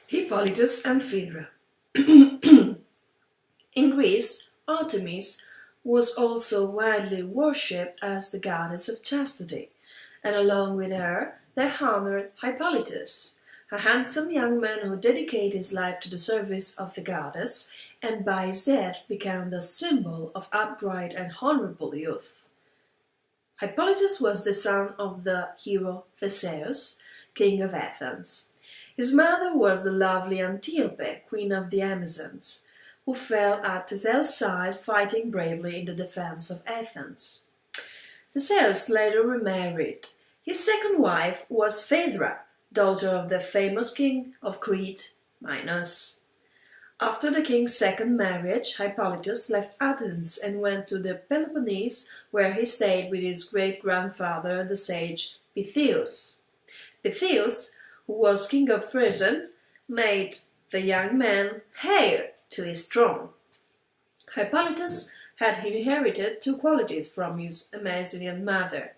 Hippolytus and Phaedra. In Greece, Artemis was also widely worshipped as the goddess of chastity, and along with her they honored Hippolytus, a handsome young man who dedicated his life to the service of the goddess and by his death became the symbol of upright and honorable youth. Hippolytus was the son of the hero Theseus, king of Athens. His mother was the lovely Antiope, queen of the Amazons, who fell at Theseus' side fighting bravely in the defense of Athens. Theseus later remarried. His second wife was Phaedra, daughter of the famous king of Crete, Minos. After the king's second marriage, Hippolytus left Athens and went to the Peloponnese, where he stayed with his great-grandfather, the sage Pythius. Pythius, who was king of Thrace, made the young man heir to his throne. Hippolytus had inherited two qualities from his Amazonian mother: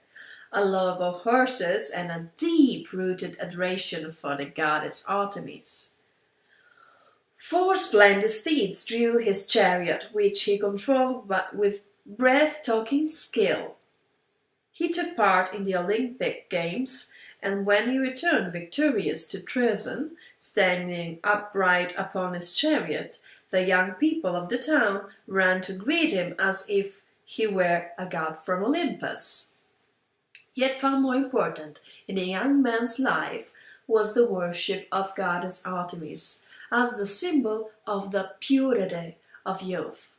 a love of horses and a deep-rooted adoration for the goddess Artemis. 4 splendid steeds drew his chariot, which he controlled with breathtaking skill. He took part in the Olympic Games, and when he returned victorious to Troezen, standing upright upon his chariot, the young people of the town ran to greet him as if he were a god from Olympus. Yet far more important in the young man's life was the worship of goddess Artemis, as the symbol of the purity of youth.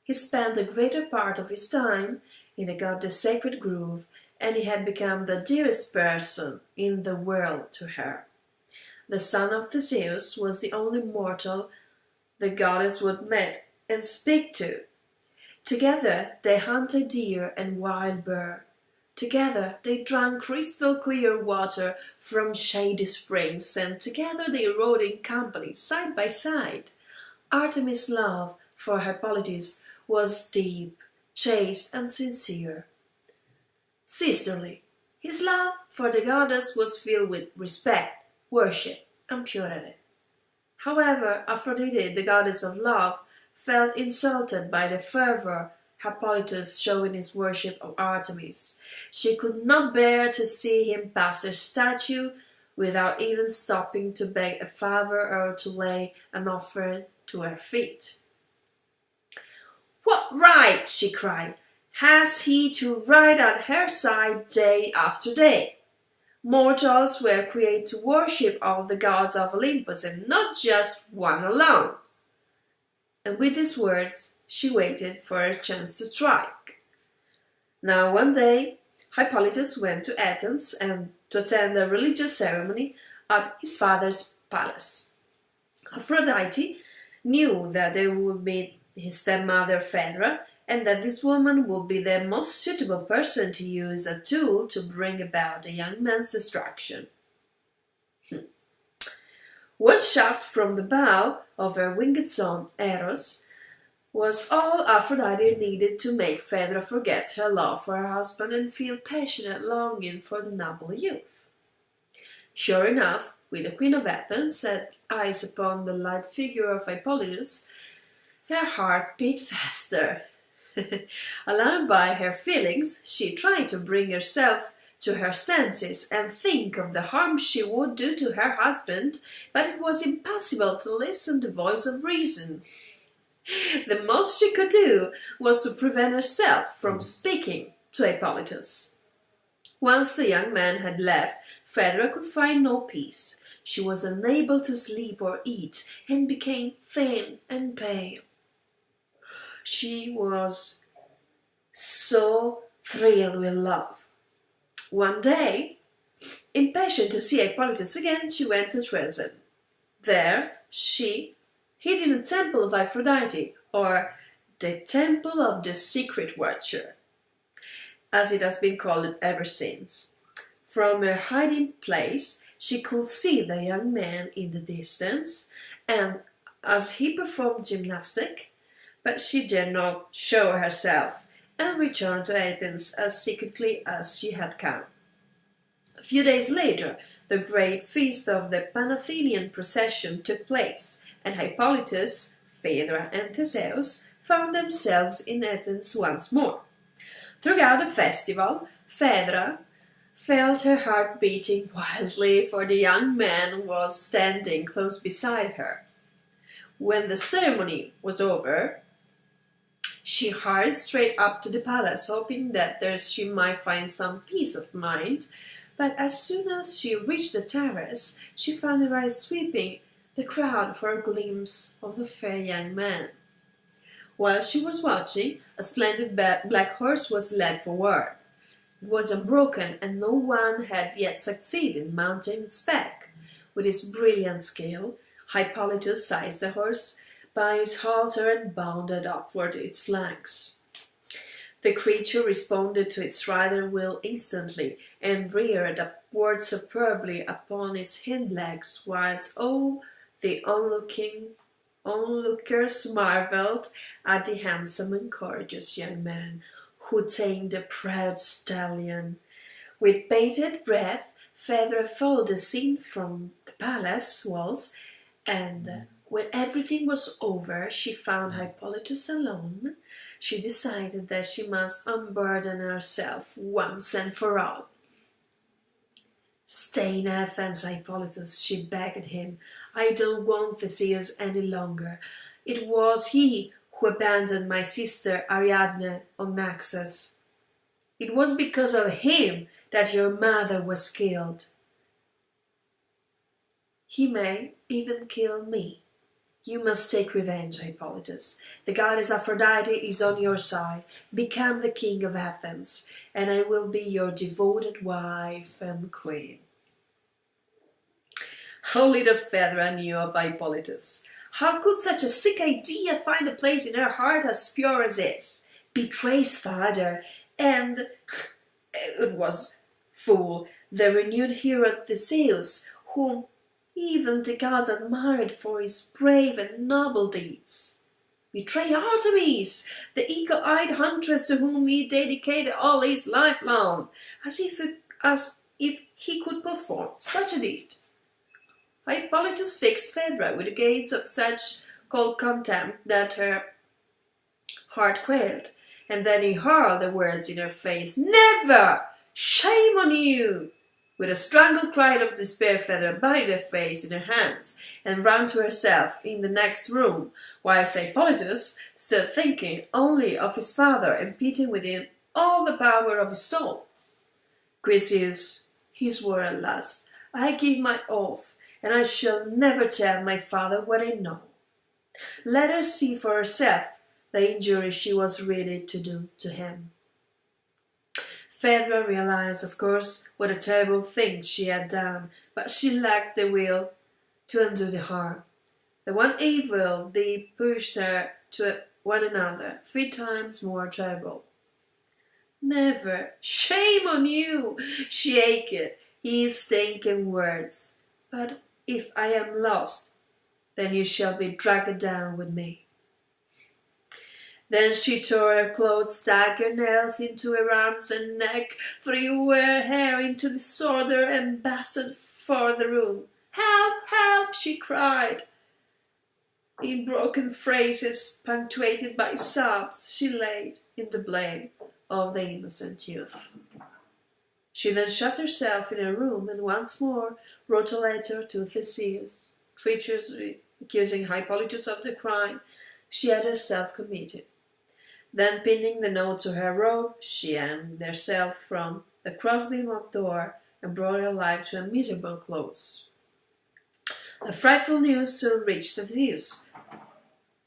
He spent the greater part of his time in the goddess' sacred grove, and he had become the dearest person in the world to her. The son of Theseus was the only mortal the goddess would meet and speak to. Together they hunted deer and wild boar. Together they drank crystal-clear water from shady springs, and together they rode in company, side by side. Artemis' love for Hippolytus was deep, chaste, and sincere. Sisterly, his love for the goddess was filled with respect, worship, and purity. However, Aphrodite, the goddess of love, felt insulted by the fervor Hippolytus showed in his worship of Artemis. She could not bear to see him pass her statue without even stopping to beg a favor or to lay an offer to her feet. "What right," she cried, "has he to ride at her side day after day? Mortals were created to worship all the gods of Olympus and not just one alone." And with these words she waited for a chance to strike. Now one day Hippolytus went to Athens and to attend a religious ceremony at his father's palace. Aphrodite knew that there would be his stepmother Phaedra, and that this woman would be the most suitable person to use a tool to bring about the young man's destruction. One shaft from the bow of her winged son, Eros, was all Aphrodite needed to make Phaedra forget her love for her husband and feel passionate longing for the noble youth. Sure enough, with the Queen of Athens set eyes upon the light figure of Hippolytus, her heart beat faster. Alarmed by her feelings, she tried to bring herself to her senses and think of the harm she would do to her husband, but it was impossible to listen to the voice of reason. The most she could do was to prevent herself from speaking to Hippolytus. Once the young man had left, Phaedra could find no peace. She was unable to sleep or eat, and became thin and pale. She was so thrilled with love. One day, impatient to see Hippolytus again, she went to Troezen. There she hid in the temple of Aphrodite, or the temple of the secret watcher, as it has been called ever since. From her hiding place, she could see the young man in the distance, and as he performed gymnastics, but she dared not show herself, and returned to Athens as secretly as she had come. A few days later, the great feast of the Panathenian procession took place, and Hippolytus, Phaedra, and Theseus found themselves in Athens once more. Throughout the festival, Phaedra felt her heart beating wildly, for the young man was standing close beside her. When the ceremony was over, she hurried straight up to the palace, hoping that there she might find some peace of mind. But as soon as she reached the terrace, she found her eyes sweeping the crowd for a glimpse of the fair young man. While she was watching, a splendid black horse was led forward. It was unbroken, and no one had yet succeeded in mounting its back. With his brilliant skill, Hippolytus seized the horse by his halter and bounded upward its flanks. The creature responded to its rider's will instantly, and reared upward superbly upon its hind legs, whilst all the onlookers marvelled at the handsome and courageous young man who tamed the proud stallion. With bated breath, Phaedra followed the scene from the palace walls, and when everything was over, she found Hippolytus alone. She decided that she must unburden herself once and for all. "Stay in Athens, Hippolytus," she begged him. "I don't want Theseus any longer. It was he who abandoned my sister Ariadne on Naxos. It was because of him that your mother was killed. He may even kill me. You must take revenge, Hippolytus. The goddess Aphrodite is on your side. Become the king of Athens, and I will be your devoted wife and queen." How little Phaedra knew of Hippolytus. How could such a sick idea find a place in her heart as pure as his? Betray his father, and it was fool, the renewed hero Theseus, whom even the gods admired for his brave and noble deeds. Betray Artemis, the eagle-eyed huntress to whom he dedicated all his life long, as if he could perform such a deed. Hippolytus fixed Phaedra with a gaze of such cold contempt that her heart quailed, and then he hurled the words in her face, "Never! Shame on you!" With a strangled cry of despair, Phaedra buried her face in her hands and ran to herself in the next room, whilst Hippolytus stood thinking only of his father and pitying within all the power of his soul. "Chryseus," he swore at last, "I give my oath, and I shall never tell my father what I know. Let her see for herself the injury she was ready to do to him." Phaedra realized, of course, what a terrible thing she had done, but she lacked the will to undo the harm. The one evil they pushed her to one another 3 times more terrible. "Never! Shame on you!" she ached, his stinking words. "But if I am lost, then you shall be dragged down with me." Then she tore her clothes, dug her nails into her arms and neck, threw her hair into the disorder, and bustled for the room. "Help! Help!" she cried. In broken phrases, punctuated by sobs, she laid in the blame of the innocent youth. She then shut herself in her room and once more wrote a letter to Theseus, treacherously accusing Hippolytus of the crime she had herself committed. Then, pinning the note to her robe, she hung herself from the crossbeam of the door and brought her life to a miserable close. The frightful news soon reached Theseus.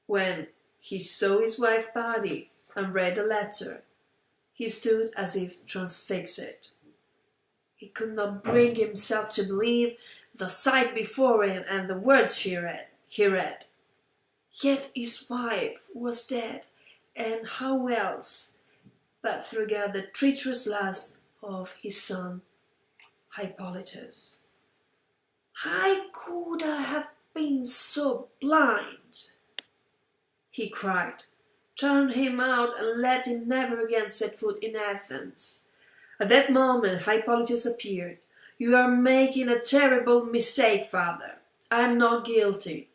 When he saw his wife's body and read the letter, he stood as if transfixed. He could not bring himself to believe the sight before him and the words he read. Yet his wife was dead, and how else but through the treacherous lust of his son Hippolytus? "How could I have been so blind?" he cried. "Turn him out and let him never again set foot in Athens." At that moment Hippolytus appeared. You are making a terrible mistake, father. I am not guilty.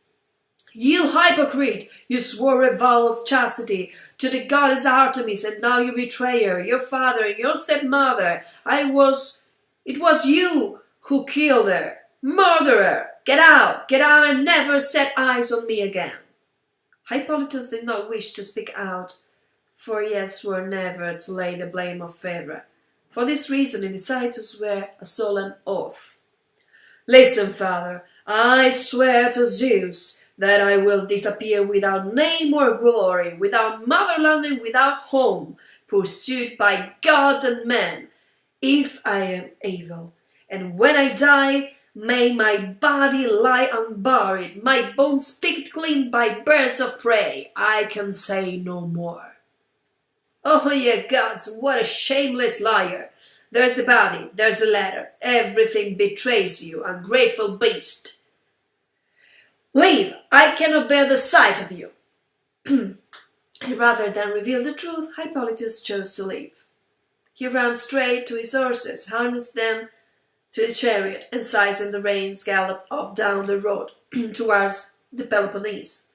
You hypocrite! You swore a vow of chastity to the goddess Artemis, and now you betray her, your father and your stepmother. It was you who killed her. Murderer! Get out and never set eyes on me again. Hippolytus did not wish to speak out, for he had sworn never to lay the blame of Phaedra. For this reason he decided to swear a solemn oath. Listen, father, I swear to Zeus that I will disappear without name or glory, without motherland and without home, pursued by gods and men, if I am able. And when I die, may my body lie unburied, my bones picked clean by birds of prey. I can say no more. Oh, ye gods, what a shameless liar! There's the body, there's the letter. Everything betrays you, ungrateful beast. Leave! I cannot bear the sight of you. And rather than reveal the truth, Hippolytus chose to leave. He ran straight to his horses, harnessed them to the chariot, and seizing the reins galloped off down the road towards the Peloponnese.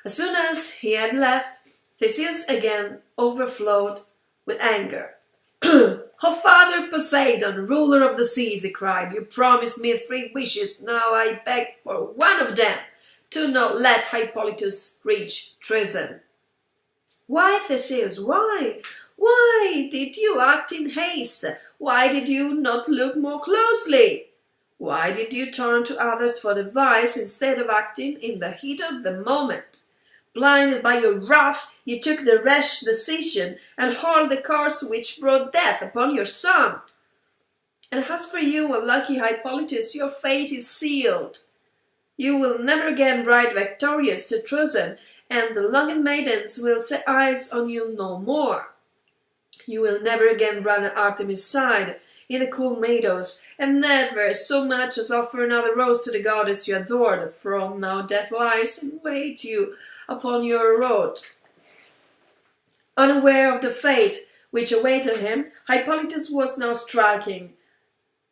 As soon as he had left, Theseus again overflowed with anger. "O father Poseidon, ruler of the seas," he cried, "you promised me 3 wishes, now I beg for one of them, to not let Hippolytus reach Troezen." "Why, Theseus, why? Why did you act in haste? Why did you not look more closely? Why did you turn to others for advice instead of acting in the heat of the moment? Blinded by your wrath, you took the rash decision and hurled the curse which brought death upon your son. And as for you, unlucky Hippolytus, your fate is sealed. You will never again ride victorious to Troezen, and the longing maidens will set eyes on you no more. You will never again run at Artemis' side in the cool meadows, and never so much as offer another rose to the goddess you adored, from now death lies in wait you upon your road." Unaware of the fate which awaited him, Hippolytus was now striking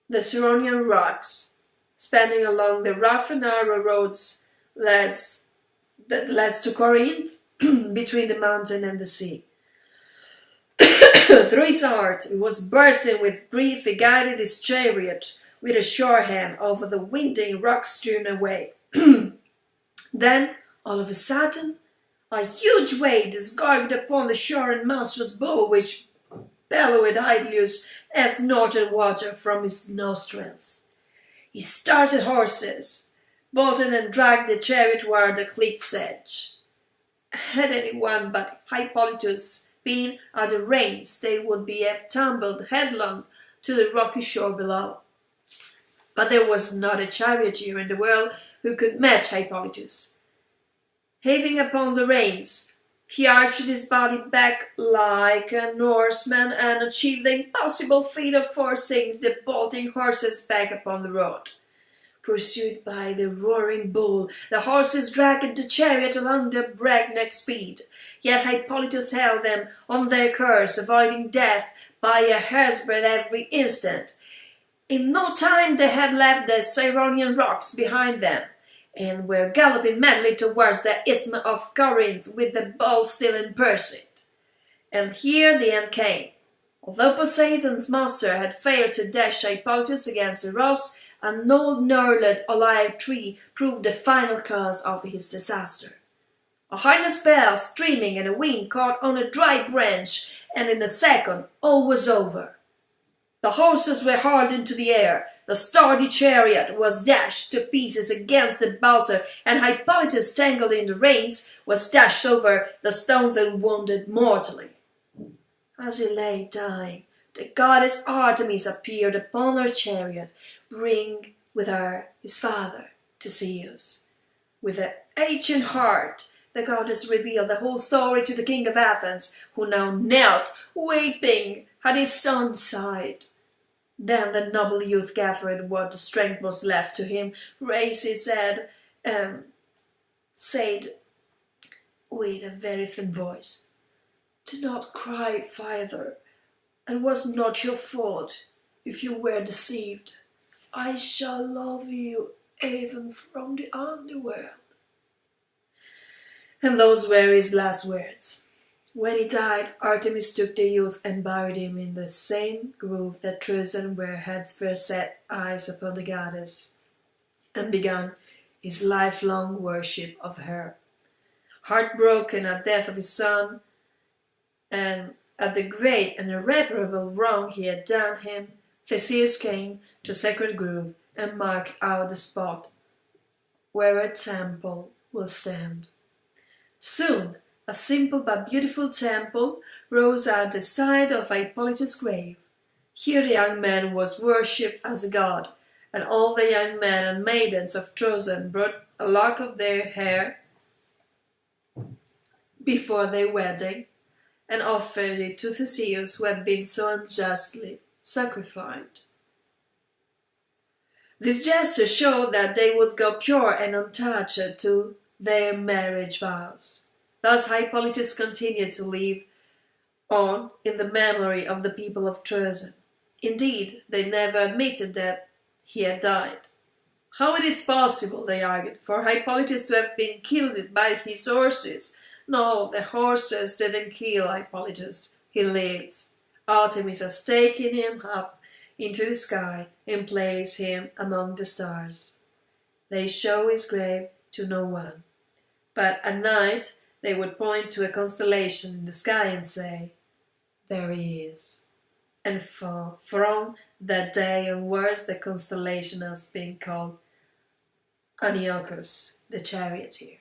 the Cyronian rocks, spanning along the rough and narrow roads that leads to Corinth, between the mountain and the sea. Through his heart, he was bursting with grief. He guided his chariot with a sure hand over the winding, rock-strewn way. Then, all of a sudden, a huge wave disgorged upon the shore and monstrous bow which bellowed hideous as northern water from his nostrils. He started horses, bolted and dragged the chariot toward the cliff's edge. Had anyone but Hippolytus been at the reins, they would have tumbled headlong to the rocky shore below. But there was not a charioteer in the world who could match Hippolytus. Heaving upon the reins, he arched his body back like a Norseman and achieved the impossible feat of forcing the bolting horses back upon the road. Pursued by the roaring bull, the horses dragged the chariot along the breakneck speed. Yet Hippolytus held them on their course, avoiding death by a hair's breadth every instant. In no time they had left the Cyronian rocks behind them, and were galloping madly towards the Isthmus of Corinth with the bull still in pursuit. And here the end came. Although Poseidon's monster had failed to dash Hippolytus against Eros, an old gnarled olive tree proved the final cause of his disaster. A harness bell streaming and a wing caught on a dry branch, and in a second all was over. The horses were hurled into the air, the sturdy chariot was dashed to pieces against the balsa, and Hippolytus, tangled in the reins, was dashed over the stones and wounded mortally. As he lay dying, the goddess Artemis appeared upon her chariot, bringing with her his father, Theseus. With an aching heart, the goddess revealed the whole story to the king of Athens, who now knelt, weeping, at his son's side. Then the noble youth gathered what strength was left to him, raised his head, and said with a very thin voice, "Do not cry, father. It was not your fault if you were deceived. I shall love you even from the underworld. And those were his last words. When he died, Artemis took the youth and buried him in the same grove that Trojan had first set eyes upon the goddess, and began his lifelong worship of her. Heartbroken at the death of his son, and at the great and irreparable wrong he had done him, Theseus came to a sacred grove and marked out the spot where a temple will stand. Soon a simple but beautiful temple rose at the side of Hippolytus' grave. Here the young man was worshipped as a god, and all the young men and maidens of Trojan brought a lock of their hair before their wedding, and offered it to Theseus, who had been so unjustly sacrificed. This gesture showed that they would go pure and untouched to their marriage vows. Thus Hippolytus continued to live on in the memory of the people of Trojan. Indeed, they never admitted that he had died. How it is possible, they argued, for Hippolytus to have been killed by his horses? No, the horses didn't kill Hippolytus. He lives. Artemis has taken him up into the sky and placed him among the stars. They show his grave to no one. But at night they would point to a constellation in the sky and say, "There he is." And from that day onwards the constellation has been called Antiochus, the charioteer.